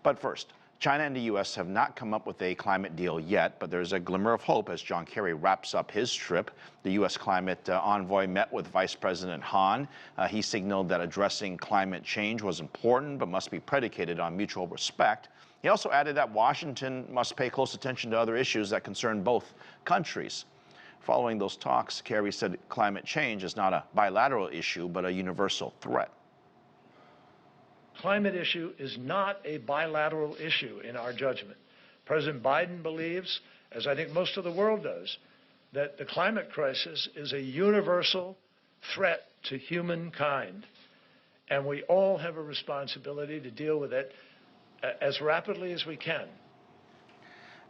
But first, China and the U.S. have not come up with a climate deal yet, but there's a glimmer of hope as John Kerry wraps up his trip. The U.S. climate envoy met with Vice President Han. He signaled that addressing climate change was important, but must be predicated on mutual respect. He also added that Washington must pay close attention to other issues that concern both countries. Following those talks, Kerry said climate change is not a bilateral issue, but a universal threat. Climate issue is not a bilateral issue in our judgment. President Biden believes, as I think most of the world does, that the climate crisis is a universal threat to humankind, and we all have a responsibility to deal with it as rapidly as we can.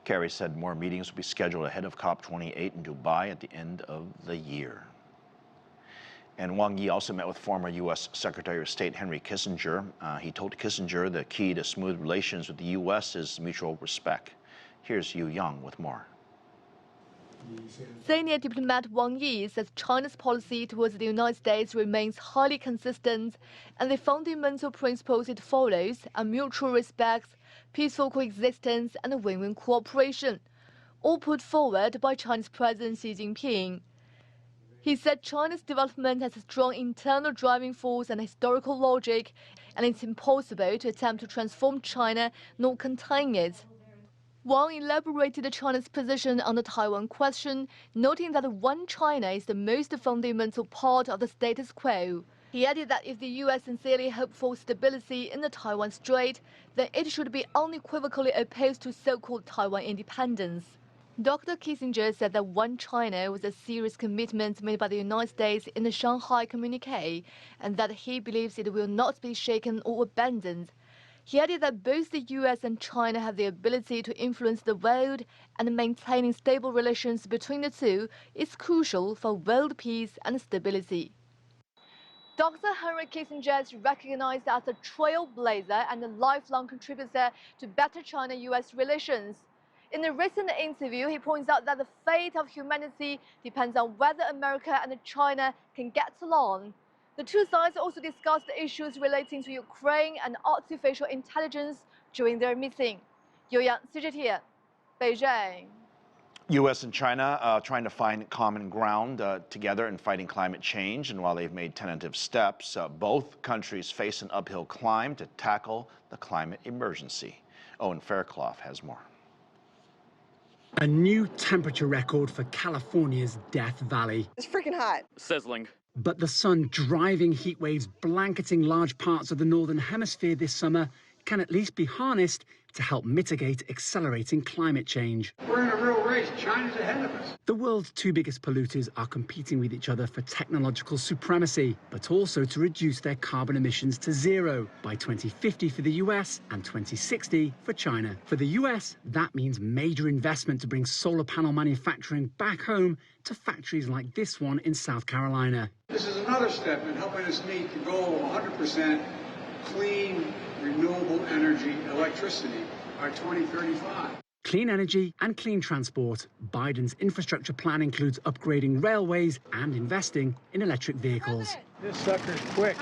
Kerry said more meetings will be scheduled ahead of COP28 in Dubai at the end of the year. And Wang Yi also met with former U.S. Secretary of State Henry Kissinger. He told Kissinger the key to smooth relations with the U.S. is mutual respect. Here's Yu Yang with more. Senior diplomat Wang Yi says China's policy towards the United States remains highly consistent, and the fundamental principles it follows are mutual respect, peaceful coexistence, and win-win cooperation, all put forward by Chinese President Xi Jinping. He said China's development has a strong internal driving force and historical logic, and it's impossible to attempt to transform China nor contain it. Wang elaborated China's position on the Taiwan question, noting that one China is the most fundamental part of the status quo. He added that if the U.S. sincerely hoped for stability in the Taiwan Strait, then it should be unequivocally opposed to so-called Taiwan independence. Dr. Kissinger said that one China was a serious commitment made by the United States in the Shanghai Communique, and that he believes it will not be shaken or abandoned. He added that both the U.S. and China have the ability to influence the world, and maintaining stable relations between the two is crucial for world peace and stability. Dr. Henry Kissinger is recognized as a trailblazer and a lifelong contributor to better China-U.S. relations. In a recent interview, he points out that the fate of humanity depends on whether America and China can get along. The two sides also discussed issues relating to Ukraine and artificial intelligence during their meeting. Yu Yang, CGTN, Beijing. U.S. and China trying to find common ground together in fighting climate change. And while they've made tentative steps, both countries face an uphill climb to tackle the climate emergency. Owen Fairclough has more. A new temperature record for California's Death Valley. It's freaking hot. Sizzling. But the sun driving heat waves blanketing large parts of the northern hemisphere this summer can at least be harnessed to help mitigate accelerating climate change. We're in a real race. China's ahead of us. The world's two biggest polluters are competing with each other for technological supremacy, but also to reduce their carbon emissions to zero by 2050 for the US and 2060 for China. For the US, that means major investment to bring solar panel manufacturing back home to factories like this one in South Carolina. This is another step in helping us meet the goal of 100% clean, renewable energy electricity by 2035. Clean energy and clean transport. Biden's infrastructure plan includes upgrading railways and investing in electric vehicles. This sucker's quick.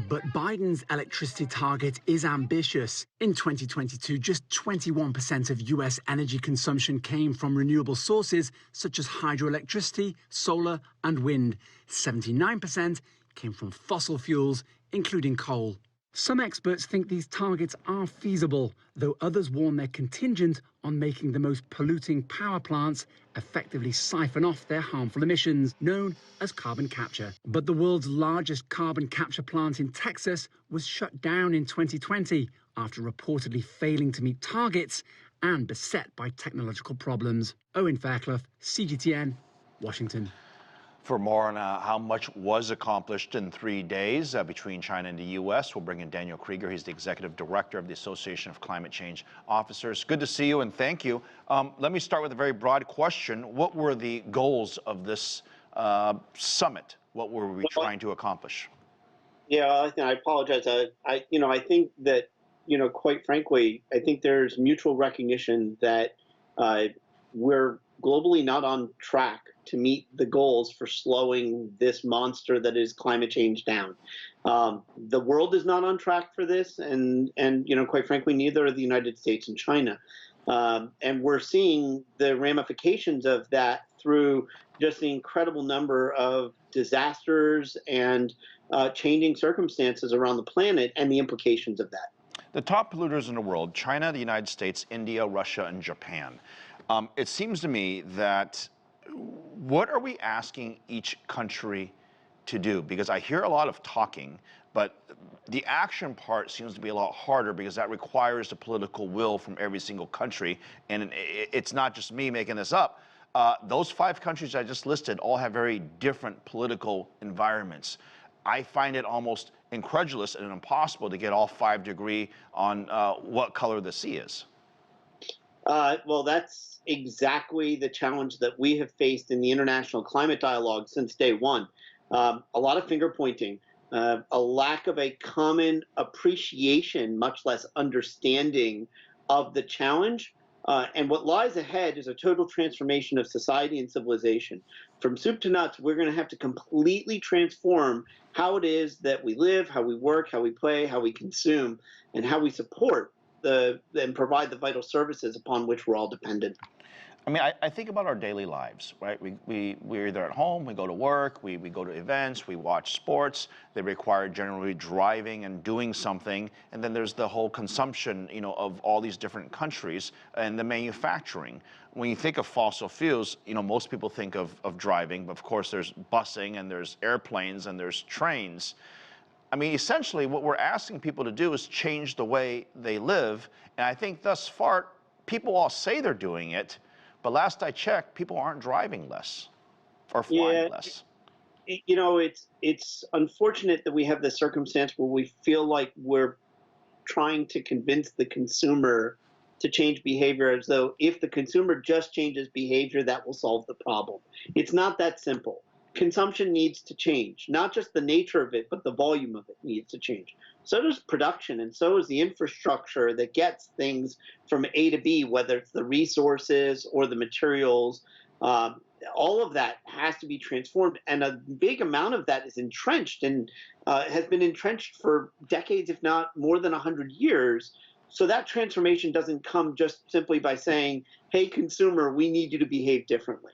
But Biden's electricity target is ambitious. In 2022, just 21% of U.S. energy consumption came from renewable sources such as hydroelectricity, solar and wind. 79% came from fossil fuels, including coal. Some experts think these targets are feasible, though others warn they're contingent on making the most polluting power plants effectively siphon off their harmful emissions, known as carbon capture. But the world's largest carbon capture plant in Texas was shut down in 2020 after reportedly failing to meet targets and beset by technological problems. Owen Fairclough, CGTN, Washington. For more on how much was accomplished in 3 days between China and the U.S., we'll bring in Daniel Kreeger. He's the Executive Director of the Association of Climate Change Officers. Good to see you, and thank you. Let me start with a very broad question. What were the goals of this summit? What were we trying to accomplish? Yeah, I apologize. I think that, quite frankly, I think there's mutual recognition that we're globally not on track to meet the goals for slowing this monster that is climate change down. The world is not on track for this, and quite frankly, neither are the United States and China. And we're seeing the ramifications of that through just the incredible number of disasters and changing circumstances around the planet and the implications of that. The top polluters in the world: China, the United States, India, Russia, and Japan. It seems to me that what are we asking each country to do? Because I hear a lot of talking, but the action part seems to be a lot harder because that requires the political will from every single country. And it's not just me making this up. Those 5 countries I just listed all have very different political environments. I find it almost incredulous and impossible to get all 5 to agree on what color the sea is. Well, that's exactly the challenge that we have faced in the international climate dialogue since day one. A lot of finger pointing, a lack of a common appreciation, much less understanding of the challenge. And what lies ahead is a total transformation of society and civilization. From soup to nuts, we're going to have to completely transform how it is that we live, how we work, how we play, how we consume, and how we support and provide the vital services upon which we're all dependent. I mean, I think about our daily lives, right? We're either at home, we go to work, we go to events, we watch sports. They require generally driving and doing something. And then there's the whole consumption, of all these different countries and the manufacturing. When you think of fossil fuels, most people think of driving, but of course there's busing and there's airplanes and there's trains. I mean, essentially what we're asking people to do is change the way they live. And I think thus far, people all say they're doing it, but last I checked, people aren't driving less or flying less. It's unfortunate that we have this circumstance where we feel like we're trying to convince the consumer to change behavior as though if the consumer just changes behavior, that will solve the problem. It's not that simple. Consumption needs to change, not just the nature of it, but the volume of it needs to change. So does production, and so is the infrastructure that gets things from A to B, whether it's the resources or the materials. All of that has to be transformed, and a big amount of that is entrenched and has been entrenched for decades, if not more than 100 years. So that transformation doesn't come just simply by saying, hey, consumer, we need you to behave differently.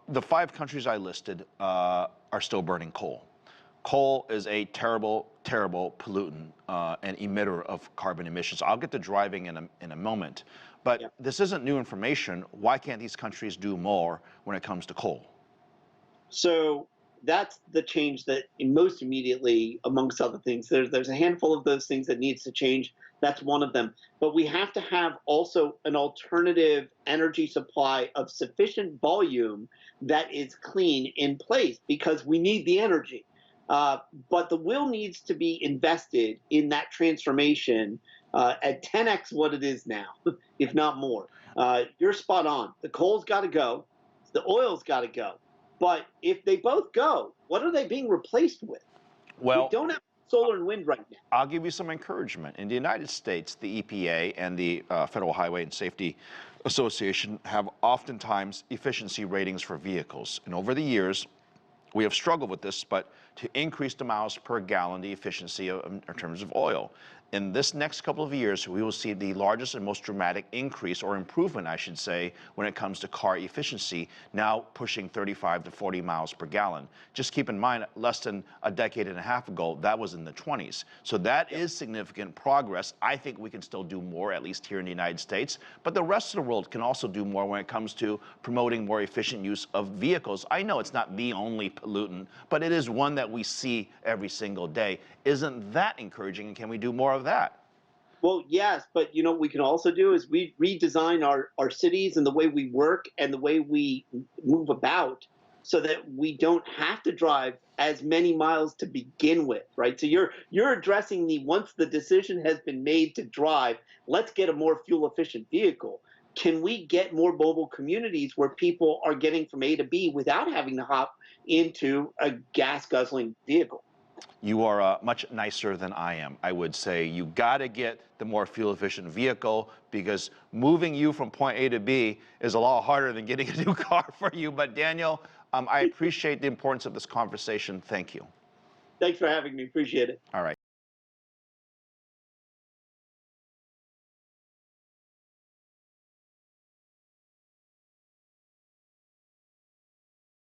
The 5 countries I listed are still burning coal. Coal is a terrible, terrible pollutant and emitter of carbon emissions. I'll get to driving in a moment, but this isn't new information. Why can't these countries do more when it comes to coal? So that's the change that most immediately, amongst other things, there's a handful of those things that needs to change. That's one of them. But we have to have also an alternative energy supply of sufficient volume that is clean in place, because we need the energy. But the will needs to be invested in that transformation at 10x what it is now, if not more. You're spot on. The coal's got to go. The oil's got to go. But if they both go, what are they being replaced with? Well, we don't have solar and wind right now. I'll give you some encouragement. In the United States, the EPA and the Federal Highway and Safety Association have oftentimes efficiency ratings for vehicles. And over the years, we have struggled with this, but to increase the miles per gallon, the efficiency in terms of oil. In this next couple of years, we will see the largest and most dramatic increase, or improvement, I should say, when it comes to car efficiency, now pushing 35 to 40 miles per gallon. Just keep in mind, less than a decade and a half ago, that was in the 20s. So that is significant progress. I think we can still do more, at least here in the United States, but the rest of the world can also do more when it comes to promoting more efficient use of vehicles. I know it's not the only pollutant, but it is one that we see every single day. Isn't that encouraging, and can we do more of that? Well, yes, but what we can also do is we redesign our cities and the way we work and the way we move about so that we don't have to drive as many miles to begin with, right? So you're addressing once the decision has been made to drive, let's get a more fuel efficient vehicle. Can we get more mobile communities where people are getting from A to B without having to hop into a gas guzzling vehicle? You are much nicer than I am. I would say you got to get the more fuel-efficient vehicle, because moving you from point A to B is a lot harder than getting a new car for you. But Daniel, I appreciate the importance of this conversation. Thank you. Thanks for having me. Appreciate it. All right.